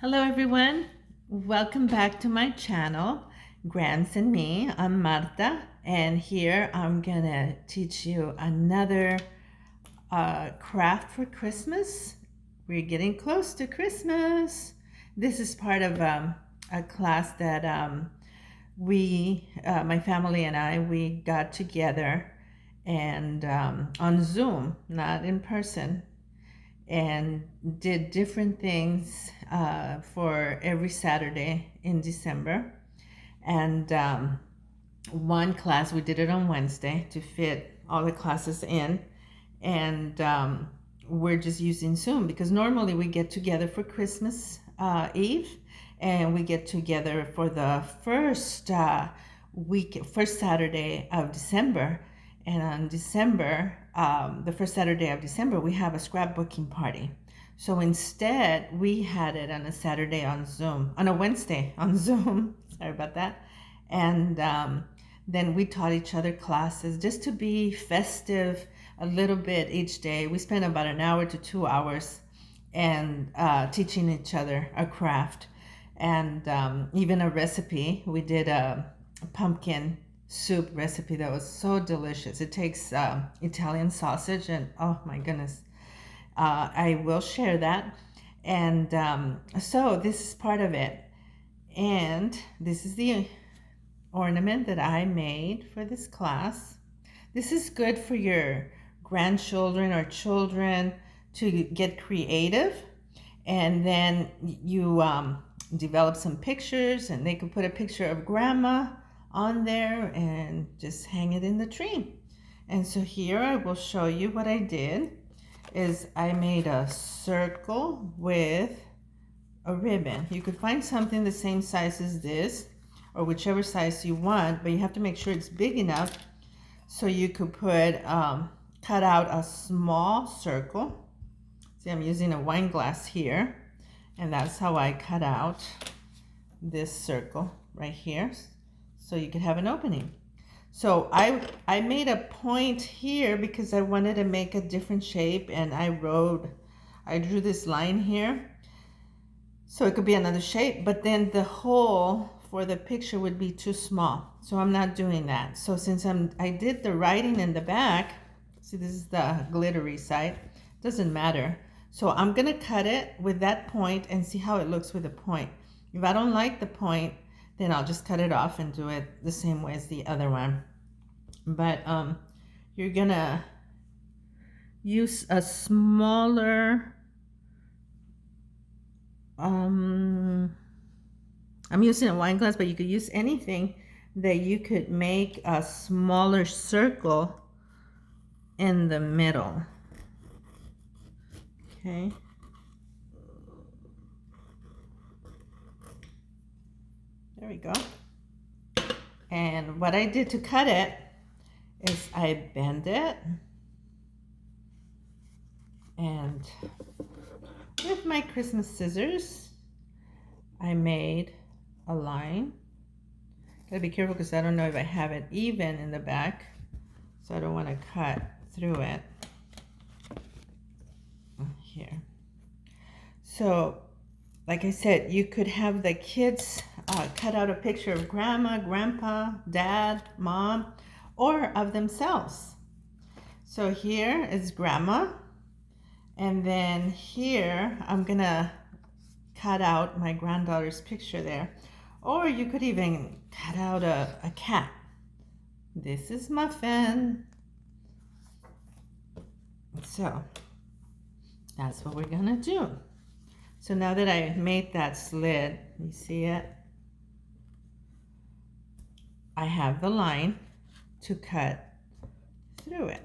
Hello everyone, welcome back to my channel, Grands and Me. I'm Marta, and here I'm gonna teach you another craft for Christmas. We're getting close to Christmas. This is part of a class that my family and I, we got together and on Zoom, not in person, and did different things for every Saturday in December. And one class, we did it on Wednesday to fit all the classes in. And we're just using Zoom because normally we get together for Christmas Eve, and we get together for the first Saturday of December. And on the first Saturday of December, we have a scrapbooking party. So instead, we had it on a Saturday on Zoom, on a Wednesday on Zoom. Sorry about that. And then we taught each other classes just to be festive a little bit each day. We spent about an hour to 2 hours and teaching each other a craft and even a recipe. We did a pumpkin soup recipe that was so delicious. It takes Italian sausage, and oh my goodness, I will share that. And so this is part of it, and this is the ornament that I made for this class. This is good for your grandchildren or children to get creative, and then you develop some pictures, and they could put a picture of grandma on there and just hang it in the tree. And so here I will show you what I did is I made a circle with a ribbon. You could find something the same size as this or whichever size you want, but you have to make sure it's big enough so you could cut out a small circle. See, I'm using a wine glass here, and that's how I cut out this circle right here so you could have an opening. So I made a point here because I wanted to make a different shape, and I drew this line here so it could be another shape, but then the hole for the picture would be too small, so I'm not doing that. So since I did the writing in the back, see, this is the glittery side, doesn't matter. So I'm gonna cut it with that point and see how it looks with the point. If I don't like the point, then I'll just cut it off and do it the same way as the other one. But you're gonna use a smaller, I'm using a wine glass, but you could use anything that you could make a smaller circle in the middle. Okay. There we go. And what I did to cut it is I bend it, and with my Christmas scissors, I made a line. Gotta be careful because I don't know if I have it even in the back, so I don't want to cut through it here. So like I said, you could have the kids cut out a picture of grandma, grandpa, dad, mom, or of themselves. So here is grandma, and then here I'm gonna cut out my granddaughter's picture there. Or you could even cut out a cat. This is Muffin. So that's what we're gonna do. So now that I made that slit, you see it? I have the line to cut through it,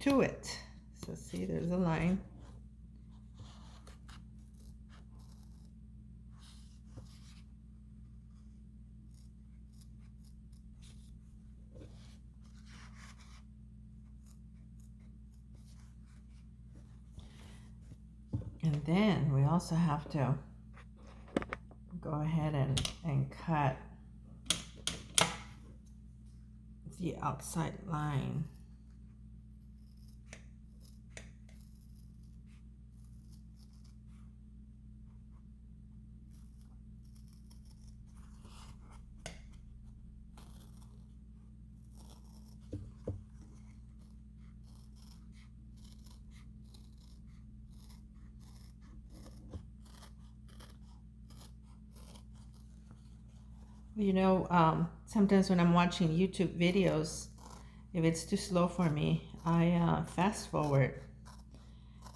to it. So see, there's a line. And then we also have to go ahead and cut the outside line. You know, sometimes when I'm watching YouTube videos, if it's too slow for me, I fast forward.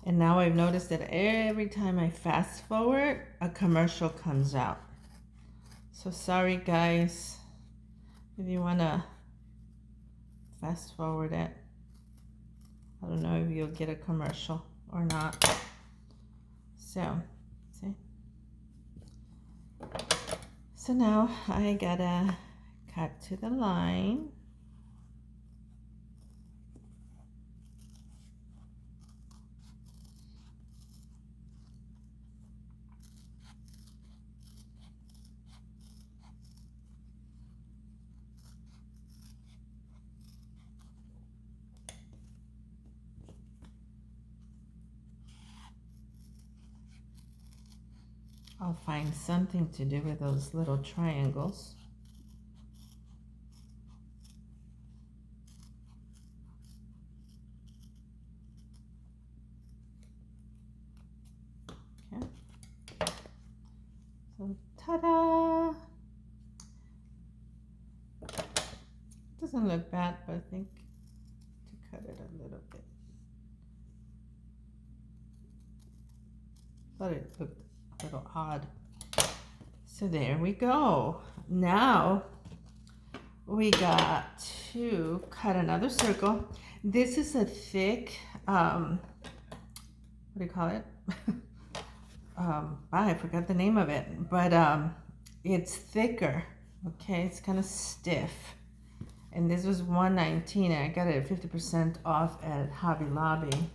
And now I've noticed that every time I fast forward, a commercial comes out. So sorry guys, if you wanna fast forward it. I don't know if you'll get a commercial or not. So, see? So now I gotta cut to the line. I'll find something to do with those little triangles. Okay. So, ta-da! Doesn't look bad, but I think to cut it a little bit. Thought it looked a little odd. So there we go. Now we got to cut another circle. This is a thick, what do you call it? I forgot the name of it, but it's thicker. Okay, it's kind of stiff. And this was $119, and I got it at 50% off at Hobby Lobby.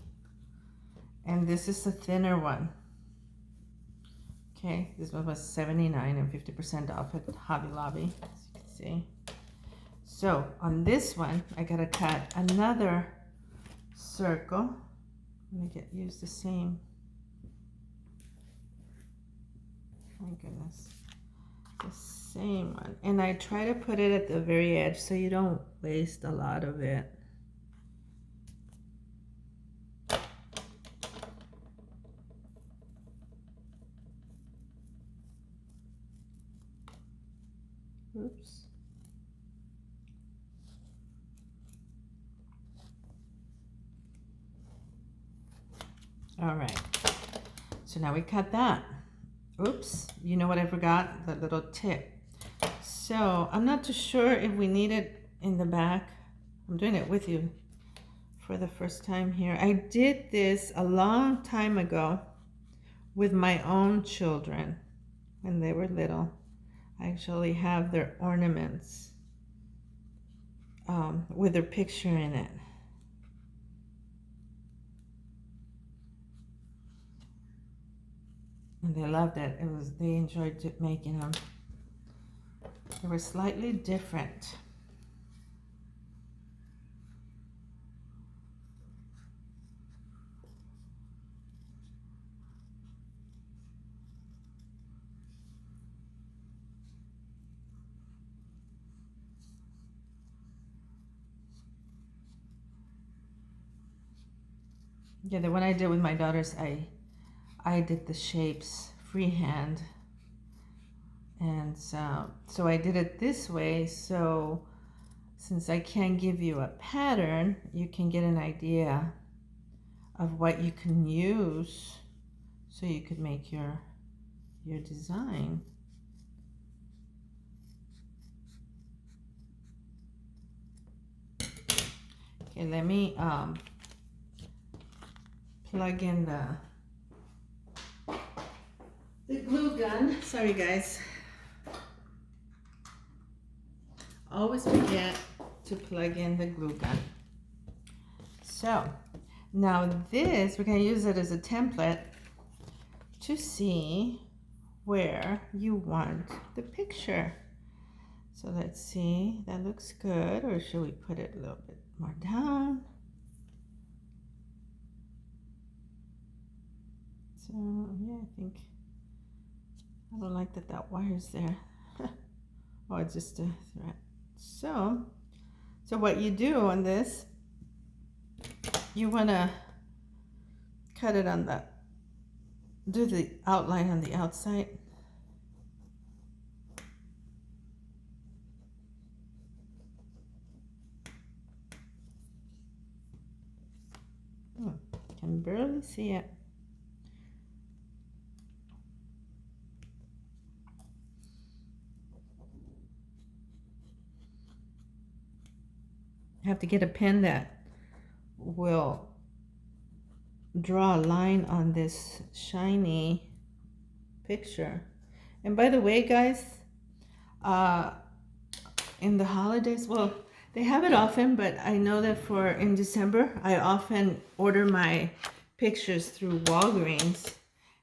And this is a thinner one. Okay, this one was $79 and 50% off at Hobby Lobby, as you can see. So on this one, I gotta cut another circle. I'm gonna use the same. My goodness, the same one. And I try to put it at the very edge so you don't waste a lot of it. Oops. All right, so now we cut that. Oops, you know what I forgot? The little tip. So I'm not too sure if we need it in the back. I'm doing it with you for the first time here. I did this a long time ago with my own children when they were little. I actually have their ornaments with their picture in it. And they loved it. They enjoyed making them. They were slightly different. Yeah, the one I did with my daughters, I did the shapes freehand. And so I did it this way, so since I can't give you a pattern, you can get an idea of what you can use so you could make your design. Okay, let me plug in the glue gun. Sorry guys. Always forget to plug in the glue gun. So now this, we're going to use it as a template to see where you want the picture. So let's see, that looks good, or should we put it a little bit more down? So yeah, I think, I don't like that wire's there. Oh, it's just a thread. So what you do on this, you want to cut it on do the outline on the outside. see it. I have to get a pen that will draw a line on this shiny picture. And by the way, guys, in the holidays, well, they have it often, but I know that for in December, I often order my pictures through Walgreens,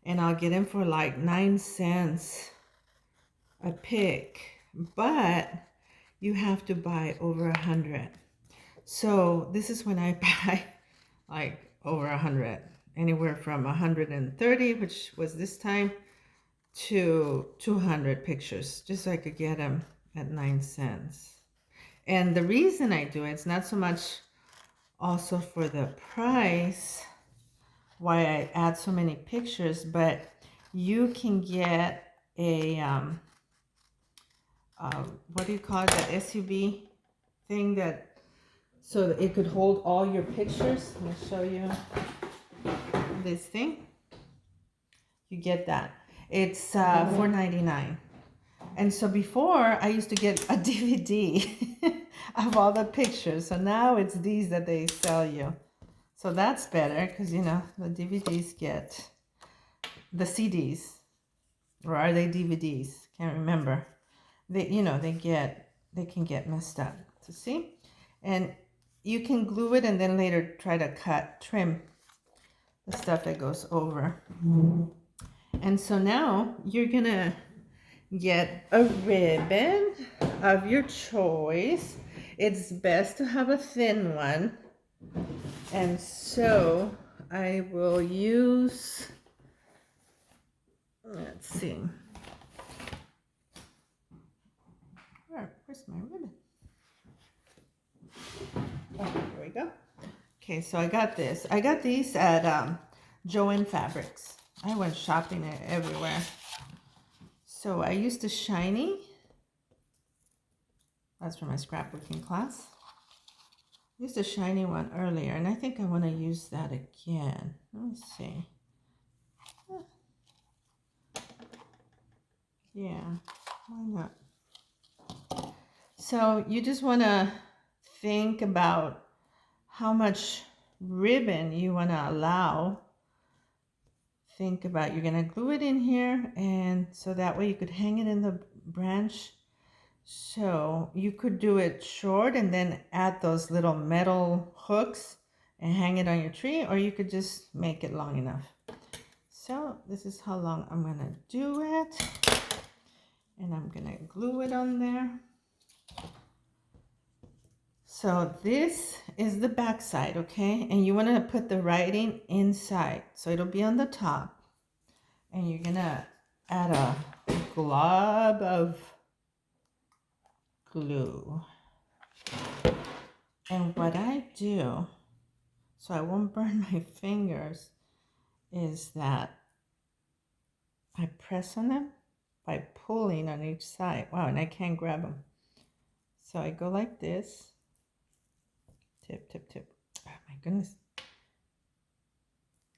and I'll get them for like 9 cents a pic, but you have to buy over 100. So this is when I buy like over 100, anywhere from 130, which was this time, to 200 pictures, just so I could get them at 9 cents. And the reason I do it's not so much also for the price, why I add so many pictures, but you can get a what do you call it, that SUV thing, that so that it could hold all your pictures. Let me show you this thing. You get that. It's $4.99. And so before, I used to get a DVD of all the pictures. So now it's these that they sell you. So that's better because, you know, the DVDs get the CDs. Or are they DVDs? Can't remember. They, you know, they can get messed up. So see? And you can glue it and then later try to trim the stuff that goes over. And so now you're going to get a ribbon of your choice. It's best to have a thin one. And so I will use, let's see. Where's my ribbon? Oh, here we go. Okay, so I got this. I got these at Joann Fabrics. I went shopping everywhere. So I used a shiny. That's from my scrapbooking class. I used a shiny one earlier, and I think I want to use that again. Let me see. Yeah, why not? So you just want to think about how much ribbon you want to allow. Think about, you're going to glue it in here, and so that way you could hang it in the branch. So you could do it short and then add those little metal hooks and hang it on your tree, or you could just make it long enough. So this is how long I'm going to do it. And I'm going to glue it on there. So this is the back side, okay? And you want to put the writing inside. So it'll be on the top. And you're going to add a glob of glue. And what I do, so I won't burn my fingers, is that I press on them by pulling on each side. Wow, and I can't grab them. So I go like this. Tip, tip, tip. Oh my goodness.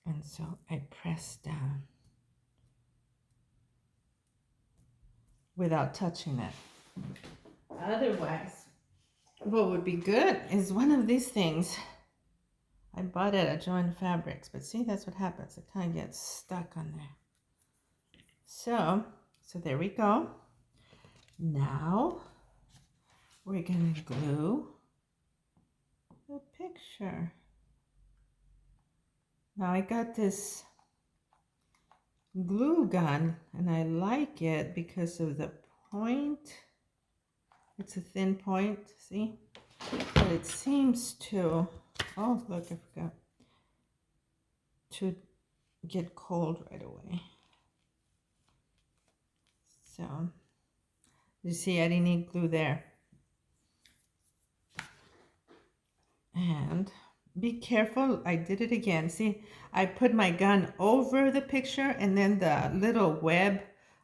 And so I press down without touching it. Otherwise, what would be good is one of these things. I bought it at Joann Fabrics, but see, that's what happens. It kind of gets stuck on there. So there we go. Now we're going to glue the picture. Now I got this glue gun and I like it because of the point. It's a thin point, see? But it seems to, oh look, I forgot, to get cold right away. So, you see, I didn't need glue there. And be careful, I did it again. See, I put my gun over the picture and then the little web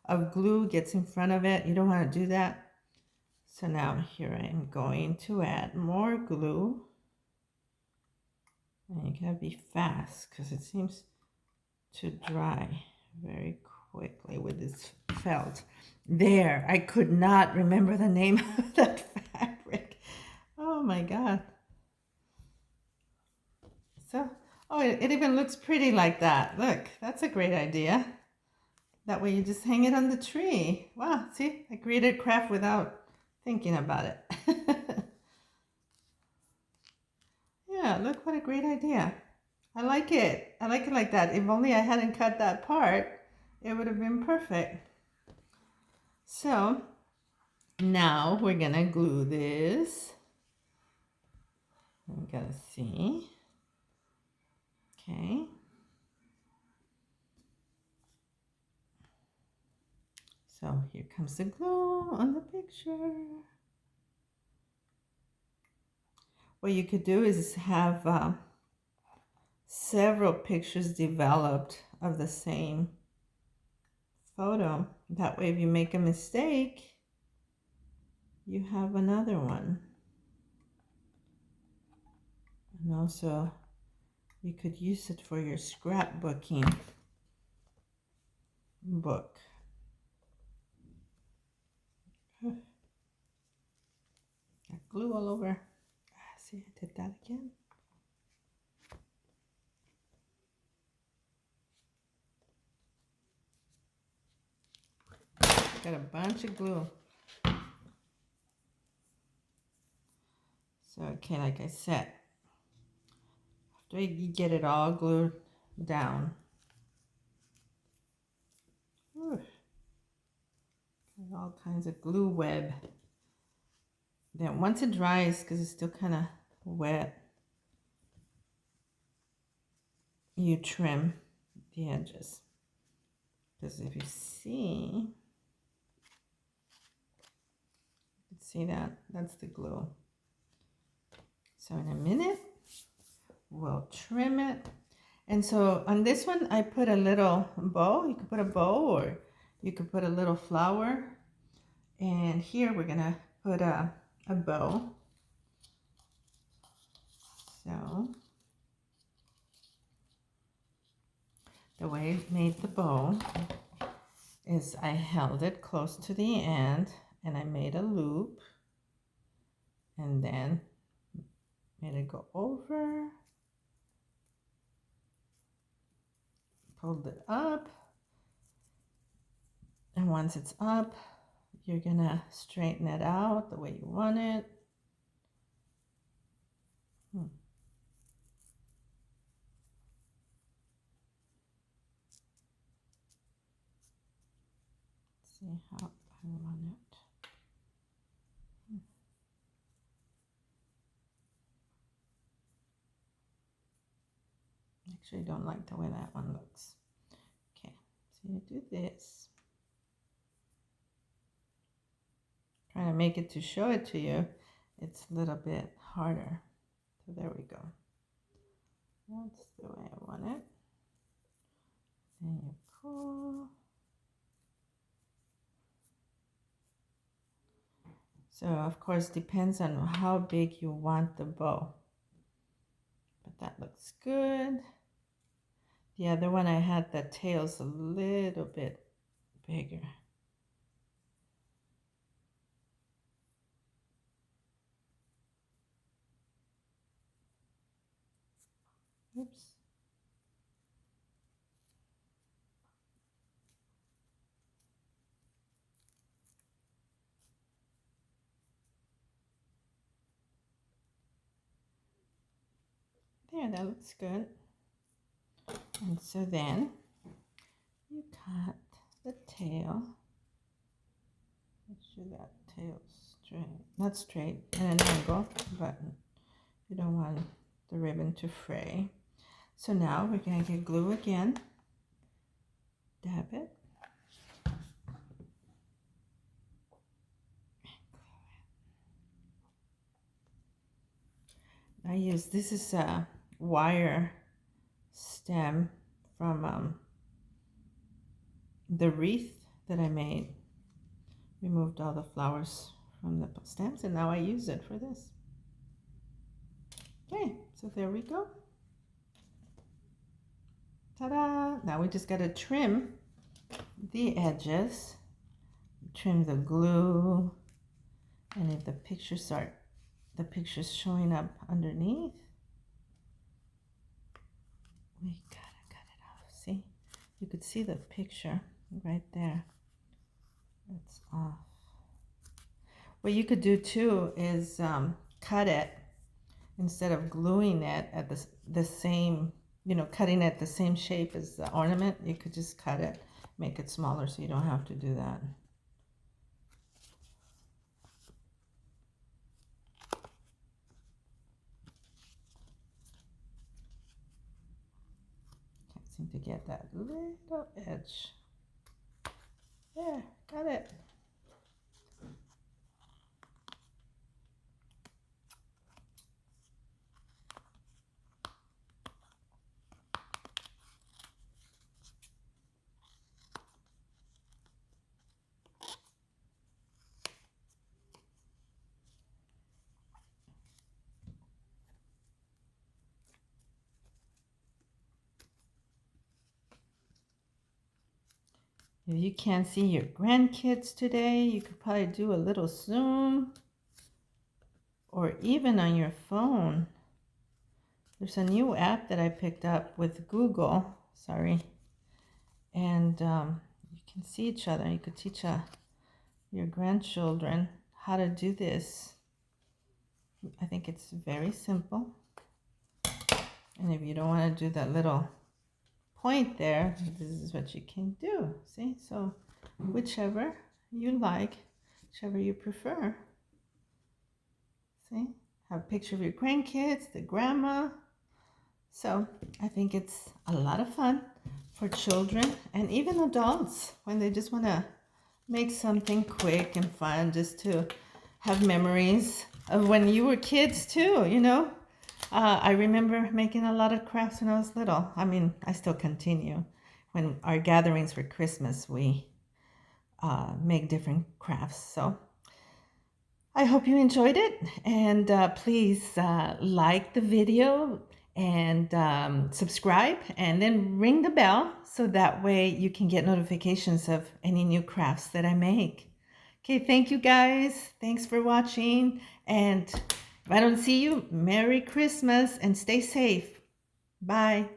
of glue gets in front of it. You don't want to do that. So now here I am going to add more glue. And you gotta be fast because it seems to dry very quickly with this felt. There, I could not remember the name of that fabric. Oh my God. So, oh, it even looks pretty like that. Look, that's a great idea. That way you just hang it on the tree. Wow, see, I created craft without thinking about it. Yeah, look what a great idea. I like it. I like it like that. If only I hadn't cut that part, it would have been perfect. So now we're gonna glue this. We gotta see. Okay. So here comes the glue on the picture. What you could do is have several pictures developed of the same photo. That way, if you make a mistake, you have another one. And also, you could use it for your scrapbooking book. Got glue all over. See, I did that again. Got a bunch of glue. So, okay, like I said, after you get it all glued down, all kinds of glue web. Then once it dries, because it's still kind of wet, you trim the edges. Because if you see that? That's the glue. So in a minute, we'll trim it. And so on this one, I put a little bow. You could put a bow or you could put a little flower. And here we're gonna put a bow. So the way I made the bow is I held it close to the end and I made a loop and then made it go over, pulled it up, and once it's up, you're gonna straighten it out the way you want it. See how I want it. Actually, I don't like the way that one looks. Okay, so you do this. Trying to make it to show it to you, it's a little bit harder. So there we go. That's the way I want it. And you pull. So of course, depends on how big you want the bow. But that looks good. The other one, I had the tails a little bit bigger. Oops. There, that looks good. And so then you cut the tail. Make sure that tail's straight, not straight, at an angle, but you don't want the ribbon to fray. So now we're going to get glue again. Dab it. This is a wire stem from the wreath that I made. Removed all the flowers from the stems and now I use it for this. Okay, so there we go. Ta-da! Now we just got to trim the edges, trim the glue, and if the pictures showing up underneath, we gotta cut it off. See, you could see the picture right there. It's off. What you could do too is cut it instead of gluing it at the same, cutting it the same shape as the ornament. You could just cut it, make it smaller so you don't have to do that. Can't seem to get that little edge. There, got it. If you can't see your grandkids today, you could probably do a little Zoom or even on your phone. There's a new app that I picked up with Google, and you can see each other. You could teach your grandchildren how to do this. I think it's very simple. And if you don't want to do that little point there, this is what you can do. See, so whichever you like, whichever you prefer. See, have a picture of your grandkids, the grandma. So I think it's a lot of fun for children and even adults when they just want to make something quick and fun, just to have memories of when you were kids too, I remember making a lot of crafts when I was little. I mean, I still continue. When our gatherings for Christmas, we make different crafts. So I hope you enjoyed it. And please like the video and subscribe, and then ring the bell so that way you can get notifications of any new crafts that I make. Okay, thank you guys. Thanks for watching. And if I don't see you, Merry Christmas and stay safe. Bye.